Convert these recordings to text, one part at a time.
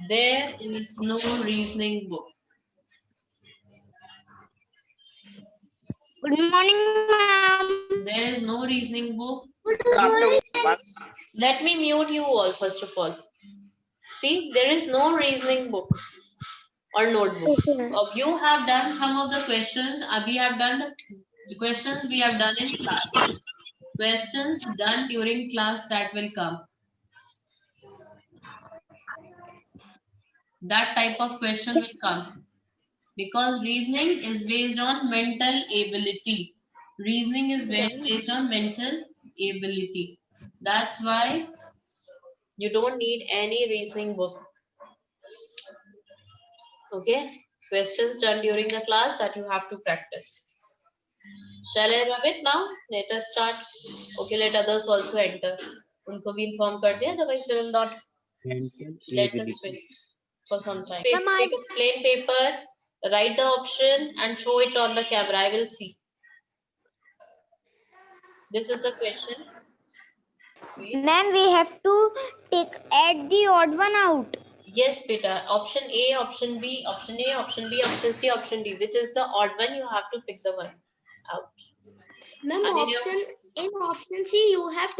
There is no reasoning book. Good morning, ma'am. There is no reasoning book. After one, Let me mute you all first of all. See, there is no reasoning book or notebook. Okay, ma'am. You have done some of the questions. We have done the questions we have done in class. Questions done during class that will come. That type of question will come. Because reasoning is based on mental ability. Reasoning is based on mental ability. That's why you don't need any reasoning book. Okay? Questions done during the class that you have to practice. Shall I rub it now? Let us start. Okay, let others also enter. उनको भी inform कर दिया, otherwise they will not let us wait for some time. Take a plain paper, write the option and show it on the camera. I will see. This is the question. Wait. Ma'am, we have to add the odd one out. Yes, beta. Option A, option B, option A, option B, option C, option D. Which is the odd one? You have to pick the one out. Ma'am, in option C you have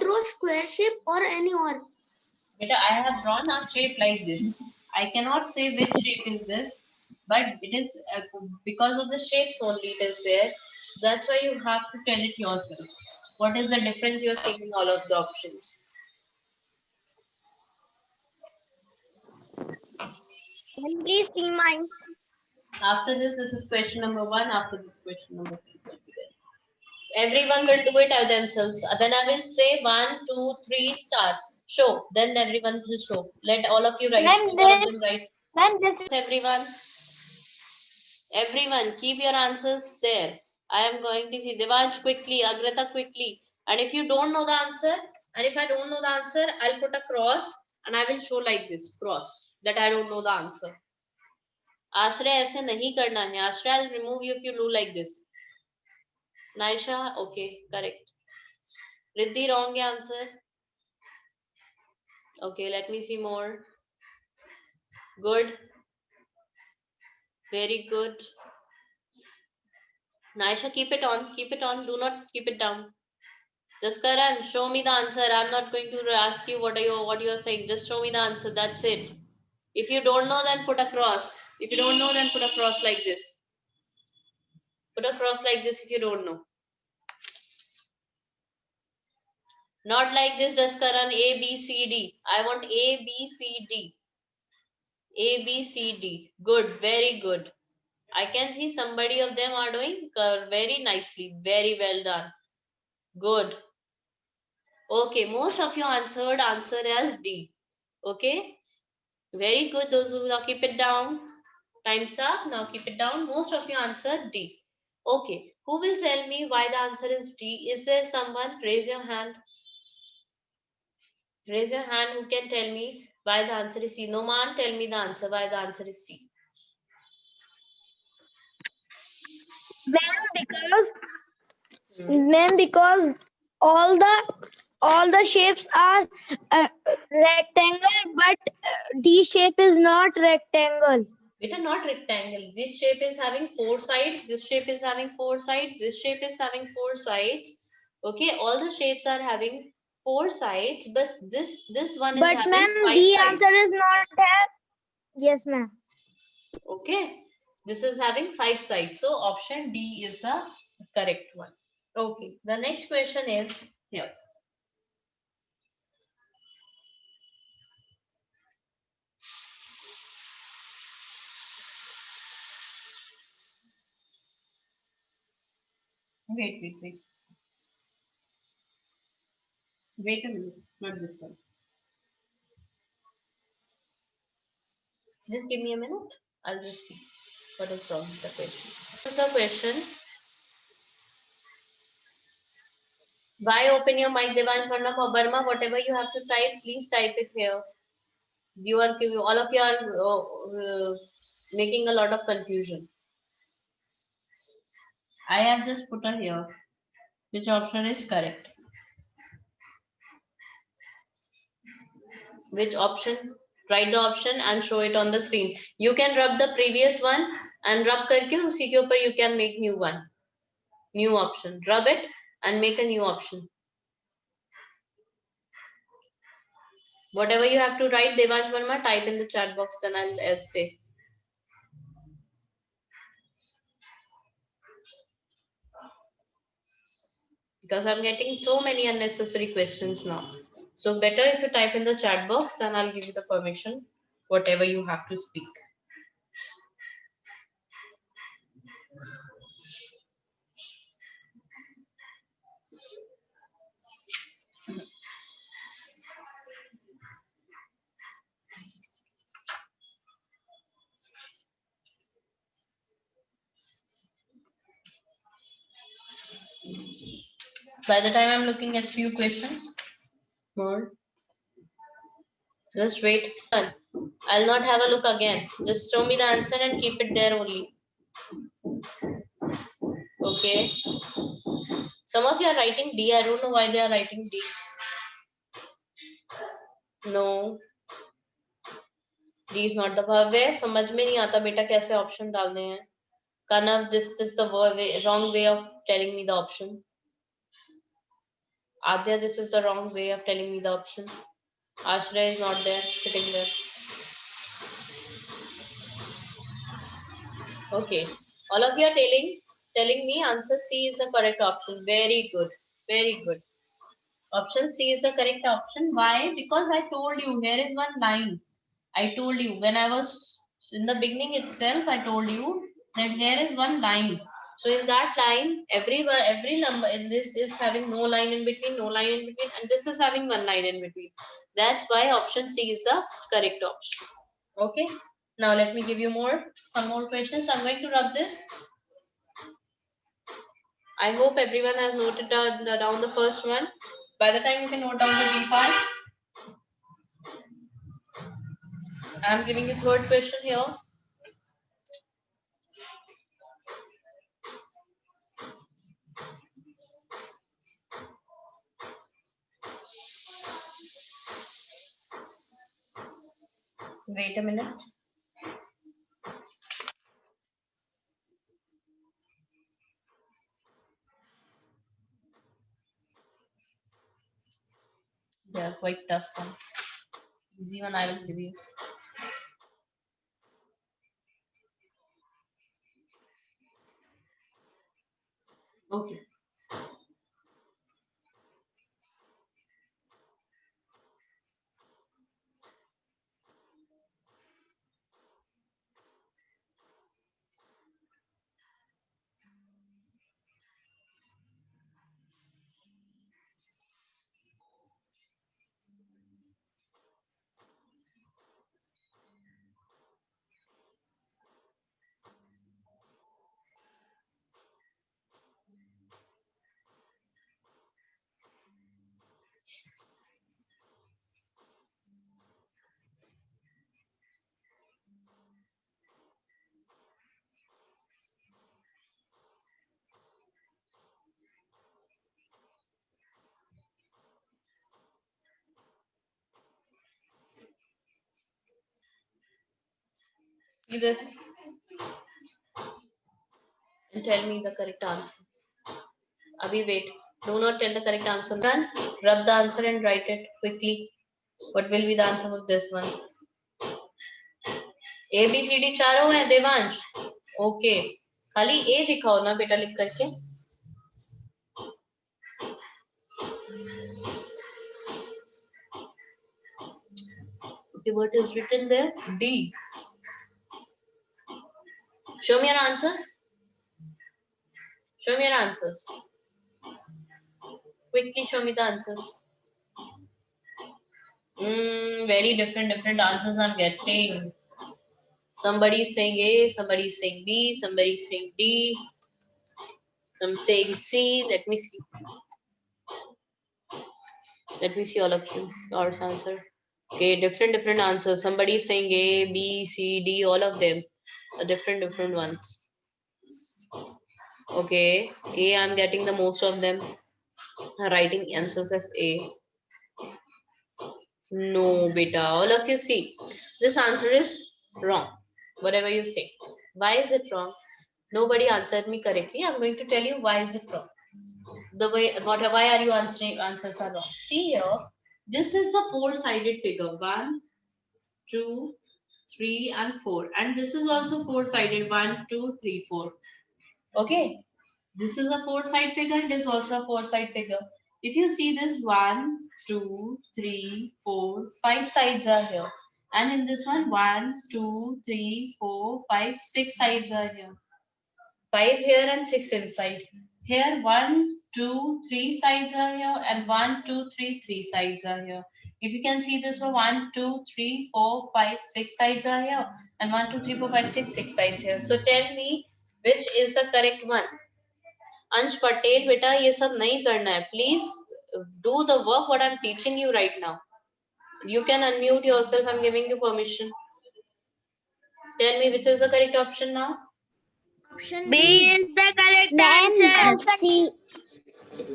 draw square shape or any or. Beta, I have drawn a shape like this. I cannot say which shape is this, but it is because of the shapes only it is there. So that's why you have to tell it yourself. What is the difference you are seeing in all of the options? Please see mine. After this is question number 1. After this, question number 2 will be there. Everyone will do it themselves. Then I will say 1, 2, 3, start. Show. Then everyone will show. Let all of you write. All of them write. Everyone. Everyone, keep your answers there. I am going to see Devansh quickly, Agrata quickly. And if you don't know the answer, and if I don't know the answer, I'll put a cross and I will show like this cross that I don't know the answer. Ashray ऐसे नहीं करना है. Ashray, I'll remove you if you do like this. Naisha, okay, correct. Riddhi, wrong answer. Okay, let me see more. Good. Very good. Naisha, keep it on. Keep it on. Do not keep it down. Just Karan, show me the answer. I'm not going to ask you what you are saying. Just show me the answer. That's it. If you don't know, then put a cross. If you don't know, then put a cross like this. Put a cross like this if you don't know. Not like this, just Karan, A, B, C, D. I want A, B, C, D. A, B, C, D. Good, very good. I can see somebody of them are doing very nicely. Very well done. Good. Okay, most of you answered answer as D. Okay. Very good. Those who now keep it down. Time's up. Now keep it down. Most of you answered D. Okay. Who will tell me why the answer is D? Is there someone? Raise your hand. Raise your hand who can tell me why the answer is C. Noman, tell me the answer. Why the answer is C? Ma'am, because all the shapes are rectangle, but D shape is not rectangle. It is not rectangle. This shape is having 4 sides. This shape is having 4 sides. This shape is having 4 sides. Okay, all the shapes are having 4 sides, but this one is having 5 sides. The answer is not there. Yes, ma'am. Okay, this is having 5 sides. So option D is the correct one. Okay, the next question is here. Wait. Wait a minute, not this one. Just give me a minute. I'll just see what is wrong with the question. The question. Why open your mic, Devansh Varnam or Burma? Whatever you have to type, please type it here. All of you are making a lot of confusion. I have just put her here. Which option is correct? Which option Write the option and show it on the screen. You can rub the previous one and rub करके उसी के ऊपर you can make new one, new option. Rub it and make a new option. Whatever you have to write, Devansh Verma, type in the chat box, then I'll say. Because I'm getting so many unnecessary questions now. So better if you type in the chat box, then I'll give you the permission, whatever you have to speak. By the time I'm looking at few questions more, just wait. I'll not have a look again. Just show me the answer and keep it there only. Okay. Some of you are writing D. I don't know why they are writing D. No. D is not the भव्य. समझ में नहीं आता बेटा कैसे option डालने हैं. Kanav, this is the wrong way of telling me the option. Adya, this is the wrong way of telling me the option. Ashray is not there, sitting there. Okay. All of you are telling me answer C is the correct option. Very good. Very good. Option C is the correct option. Why? Because I told you, here is one line. I told you when I was in the beginning itself, I told you that here is one line. So in that line, every number in this is having no line in between, no line in between, and this is having one line in between. That's why option C is the correct option. Okay. Now let me give you some more questions. So I'm going to rub this. I hope everyone has noted down the first one. By the time you can note down the B part, I'm giving you third question here. Wait a minute. They are quite tough one. Easy one I will give you. Okay. See this and tell me the correct answer. Abhi, wait. Do not tell the correct answer. Then rub the answer and write it quickly. What will be the answer of this one? A, B, C, D चारों हैं Devansh. Okay. खाली A दिखाओ ना बेटा लिख करके. Okay, what is written there? D. Show me your answers. Show me your answers. Quickly show me the answers. Very different answers I'm getting. Somebody is saying A, somebody is saying B, somebody is saying D, some saying C. Let me see. Let me see all of you. Yours answer. Okay, different answers. Somebody is saying A, B, C, D, all of them. Different ones. Okay, A, I'm getting the most of them. Writing answers as A. No, beta. All of you see, this answer is wrong. Whatever you say. Why is it wrong? Nobody answered me correctly. I'm going to tell you why is it wrong. The way, why are you answering? Answers are wrong. See here, this is a four-sided figure. 1, 2, 3, and 4. And this is also four-sided. 1, 2, 3, 4. Okay. This is a four-side figure. It is also a four-side figure. If you see this 1, 2, 3, 4, 5 sides are here. And in this one, 1, 2, 3, 4, 5, 6 sides are here. 5 here and 6 inside. Here 1, 2, 3 sides are here and 1, 2, 3, 3 sides are here. If you can see this one, 1, 2, 3, 4, 5, 6 sides are here and 1, 2, 3, 4, 5, 6, 6 sides here. So tell me which is the correct one. Ansh Patel, beta, ये सब नहीं करना है. Please do the work what I'm teaching you right now. You can unmute yourself. I'm giving you permission. Tell me which is the correct option now. Option B is the correct Ma'am, answer. C.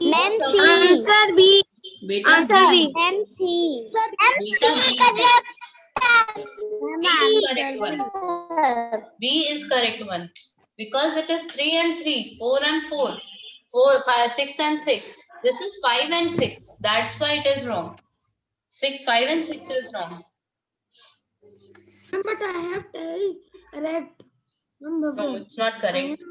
Ma'am, Most of C. you- Answer B. Beta Answer B. B. Ma'am, C. Beta B. Ma'am, B is answer correct one. B. B is correct one. Because it is 3 and 3, 4 and 4, 4, 5, 6 and 6. This is 5 and 6. That's why it is wrong. 6, 5 and 6 is wrong. But I have tell correct. Number No, it's not correct.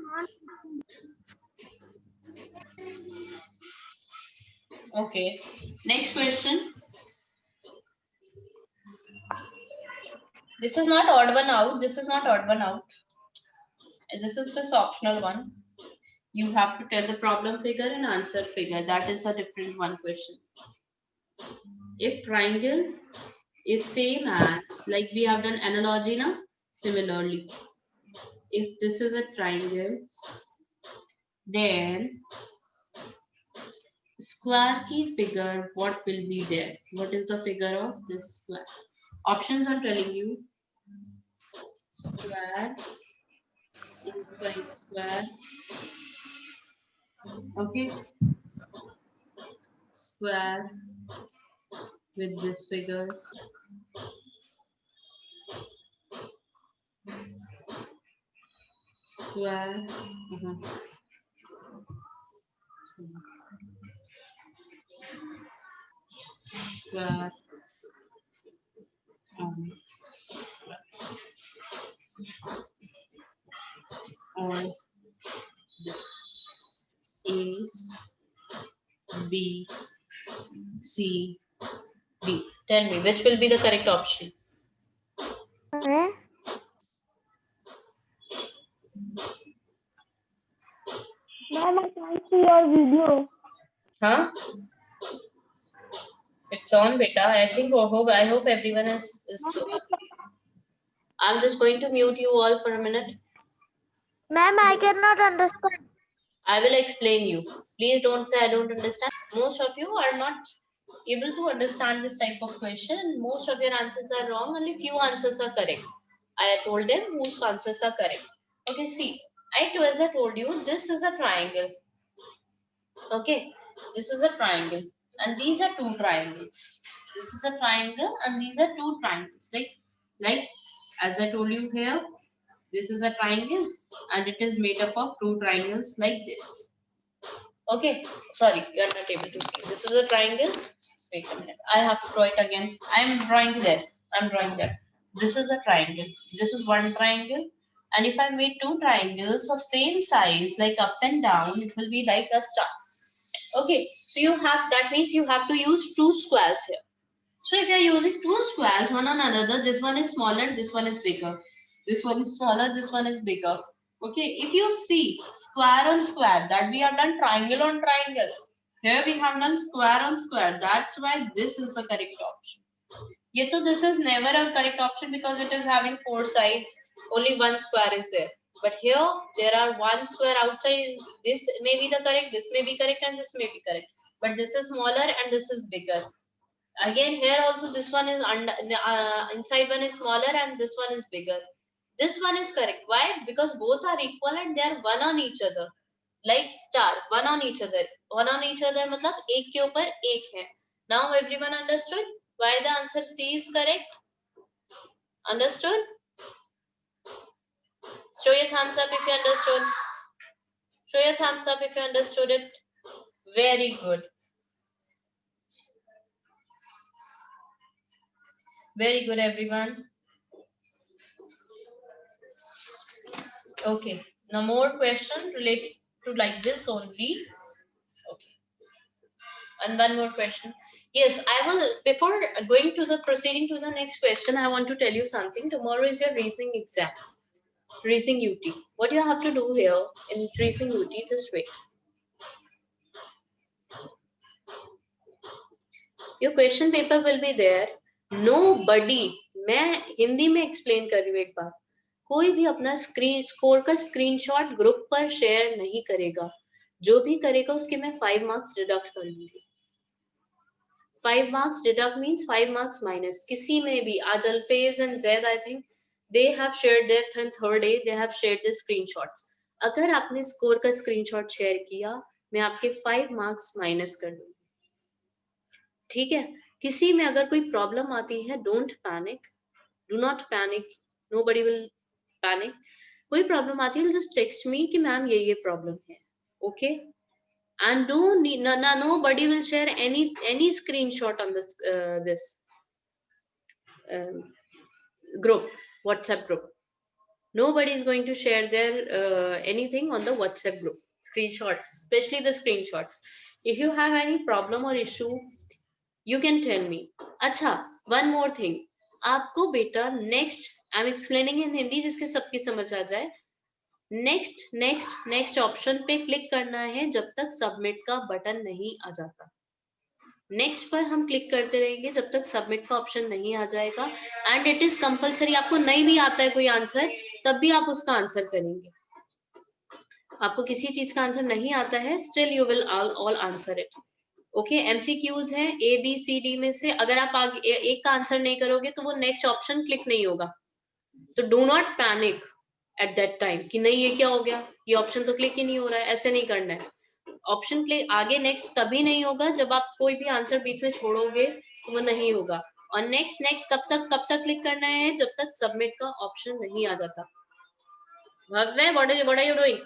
Okay. Next question. This is not odd one out. This is not odd one out. This is just optional one. You have to tell the problem figure and answer figure. That is a different one question. If triangle is same as, like we have done analogy now, similarly. If this is a triangle, then square key figure, what will be there? What is the figure of this square? Options are telling you square, inside square, okay, square with this figure, square, square, or this A, B, C, D. Tell me which will be the correct option. Ma'am, I can't see your video. Huh? It's on, beta. I hope everyone is. I'm just going to mute you all for a minute. Ma'am, I cannot understand. I will explain you. Please don't say I don't understand. Most of you are not able to understand this type of question, and most of your answers are wrong. Only few answers are correct. I told them whose answers are correct. Okay, see, as I told you, this is a triangle. Okay, this is a triangle, and these are two triangles. This is a triangle, and these are two triangles. Like as I told you here, this is a triangle, and it is made up of two triangles like this. Okay, sorry, you are not able to see. This is a triangle. Wait a minute. I have to draw it again. I am drawing there. I'm drawing there. This is a triangle. This is one triangle. And if I make two triangles of same size, like up and down, it will be like a star. Okay, so you have, that means you have to use two squares here. So if you are using two squares, one on another, this one is smaller, this one is bigger. This one is smaller, this one is bigger. Okay, if you see square on square, that we have done triangle on triangle. Here we have done square on square. That's why this is the correct option. Yet this is never a correct option because it is having four sides. Only one square is there. But here there are one square outside. This may be the correct, this may be correct, and this may be correct. But this is smaller and this is bigger. Again here also this one is under, inside one is smaller and this one is bigger. This one is correct. Why? Because both are equal and they are one on each other. Like star, one on each other. One on each other matlab ek ke upar ek hai. Now everyone understood? Why the answer C is correct? Understood? Show your thumbs up if you understood. Show your thumbs up if you understood it. Very good. Very good, everyone. Okay. Now more question related to like this only. Okay. And one more question. Yes, I will, before going to the proceeding to the next question, I want to tell you something. Tomorrow is your reasoning exam. Reasoning UT. What you have to do here in reasoning UT, just wait. Your question paper will be there. Nobody, मैं हिंदी में explain कर रही हूँ एक बार. कोई भी अपना screen score का स्क्रीनशॉट ग्रुप पर शेयर नहीं करेगा. जो भी करेगा उसके मैं 5 मार्क्स डिडक्ट कर लूंगी. 5 marks deduct means 5 marks minus. किसी में भी आज अल्फेज and Zaid I think they have shared their third day they have shared the screenshots. अगर आपने स्कोर का स्क्रीनशॉट शेयर किया मैं आपके 5 मार्क्स माइनस कर दूंगी. ठीक है. किसी में अगर कोई प्रॉब्लम आती है don't panic. Do not panic. Nobody will panic. कोई प्रॉब्लम आती है जस्ट टेक्स्ट मी कि मैम ये प्रॉब्लम है. Okay. And do need, nobody will share any screenshot on this um, group, WhatsApp group. Nobody is going to share their anything on the WhatsApp group. Screenshots, especially the screenshots. If you have any problem or issue, you can tell me. अच्छा, one more thing. आपको बेटा next, I'm explaining in Hindi जिसके सबकी समझ आ जाए. Next option पे click करना है जब तक सबमिट का बटन नहीं आ जाता. नेक्स्ट पर हम क्लिक करते रहेंगे जब तक सबमिट का ऑप्शन नहीं आ जाएगा. And it is compulsory. आपको नहीं भी आता है कोई आंसर तब भी आप उसका आंसर करेंगे. आपको किसी चीज का आंसर नहीं आता है still you will all answer it. Okay. MCQs है ABCD में से. अगर आप आगे एक का आंसर नहीं करोगे तो वो नेक्स्ट ऑप्शन क्लिक नहीं होगा. तो do not panic at that time कि नहीं ये क्या हो गया, ये ऑप्शन तो क्लिक ही नहीं हो रहा है. ऐसे नहीं करना है. ऑप्शन क्लिक आगे नेक्स्ट तभी नहीं होगा जब आप कोई भी आंसर बीच में छोड़ोगे तो वो नहीं होगा. और नेक्स्ट कब तक क्लिक करना है जब तक सबमिट का ऑप्शन नहीं आ जाता. भव्य, what are you doing?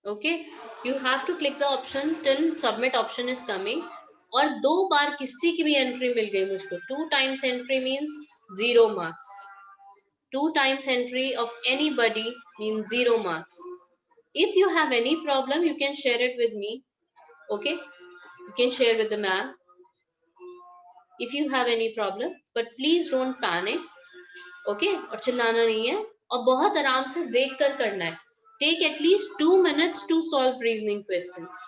Okay, you have to click the option till submit option is coming. और 2 बार किसी की भी एंट्री मिल गई मुझको. 2 times entry means 0 marks. 2 times entry of anybody means 0 marks. If you have any problem, you can share it with me. Okay, you can share with the ma'am if you have any problem, but please don't panic. Okay, और चिल्लाना नहीं है और बहुत आराम से देख कर करना है. Take at least 2 minutes to solve reasoning questions.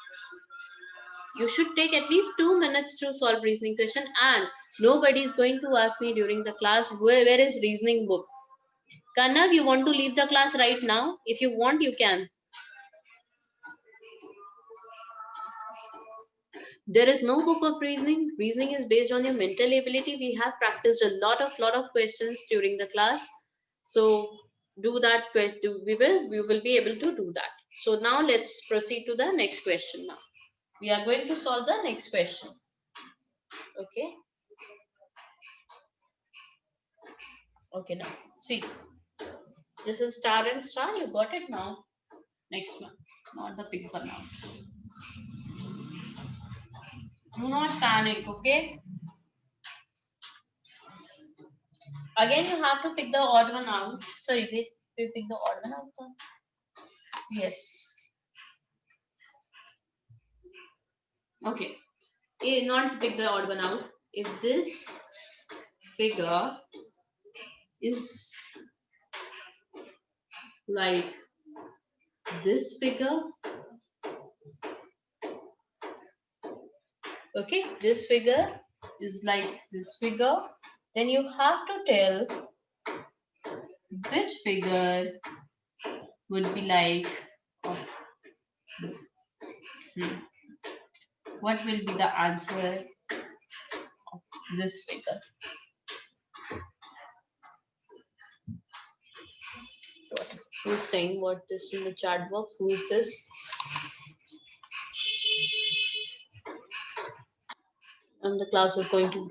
You should take at least 2 minutes to solve reasoning question, and nobody is going to ask me during the class where is reasoning book. Kanav, you want to leave the class right now? If you want, you can. There is no book of reasoning. Reasoning is based on your mental ability. We have practiced a lot of questions during the class. So do that. We will be able to do that. So now let's proceed to the next question now. We are going to solve the next question. Okay. Okay, now see. This is star and star. You got it now. Next one. Not the pink one now. Do not panic, okay? Again, you have to pick the odd one out. Sorry, wait, we pick the odd one out. Yes. Okay. Not pick the odd one out. If this figure is like this figure, okay, this figure is like this figure, then you have to tell which figure would be like what will be the answer of this figure. Who's saying what this in the chat box? Who is this? when the class is going to.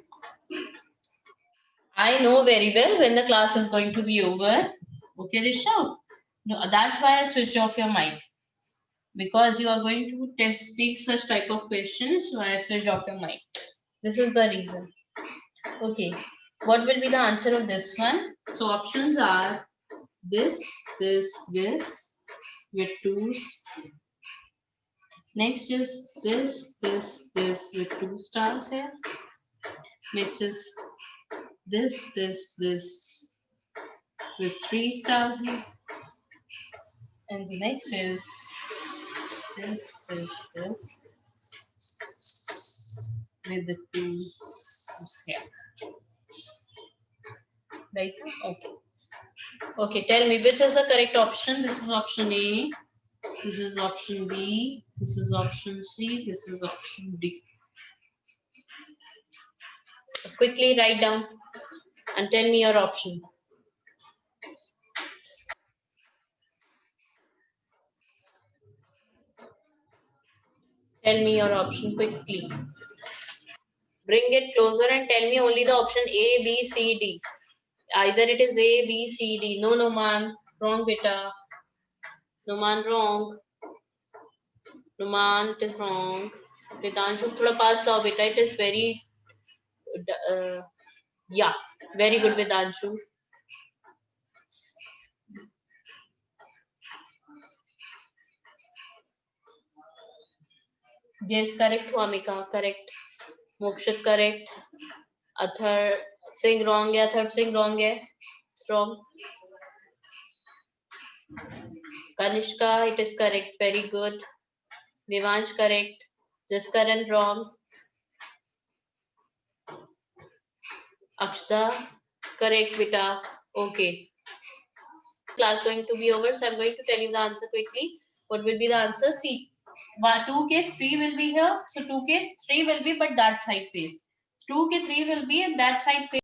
I know very well when the class is going to be over. Okay, Rishabh? No, that's why I switched off your mic. Because you are going to speak such type of questions, so I switched off your mic. This is the reason. Okay, what will be the answer of this one? So options are this, this with twos. Next is this with 2 stars here. Next is this with 3 stars here. And the next is this with the 2 here. Right? Okay. Okay, tell me which is the correct option. This is option A. This is option B. This is option C. This is option D. Quickly write down and tell me your option. Tell me your option quickly. Bring it closer and tell me only the option A, B, C, D. Either it is A, B, C, D. No, Noman. Wrong, beta. Noman, wrong. Noman, it is wrong. Vedanshu, thoda pass lao, beta. It is very, yeah, very good, Vedanshu. Yes, correct, Swamika, correct. Mokshit, correct. Athar Singh wrong hai. Athar Singh wrong hai. It's wrong. Kanishka, it is correct. Very good. Devansh, correct. Jaskaran, wrong. Akshda, correct, beta. Okay. Class going to be over, so I'm going to tell you the answer quickly. What will be the answer? C. 2K, 3 will be here. So 2K, 3 will be, but that side face. 2K, 3 will be, and that side face.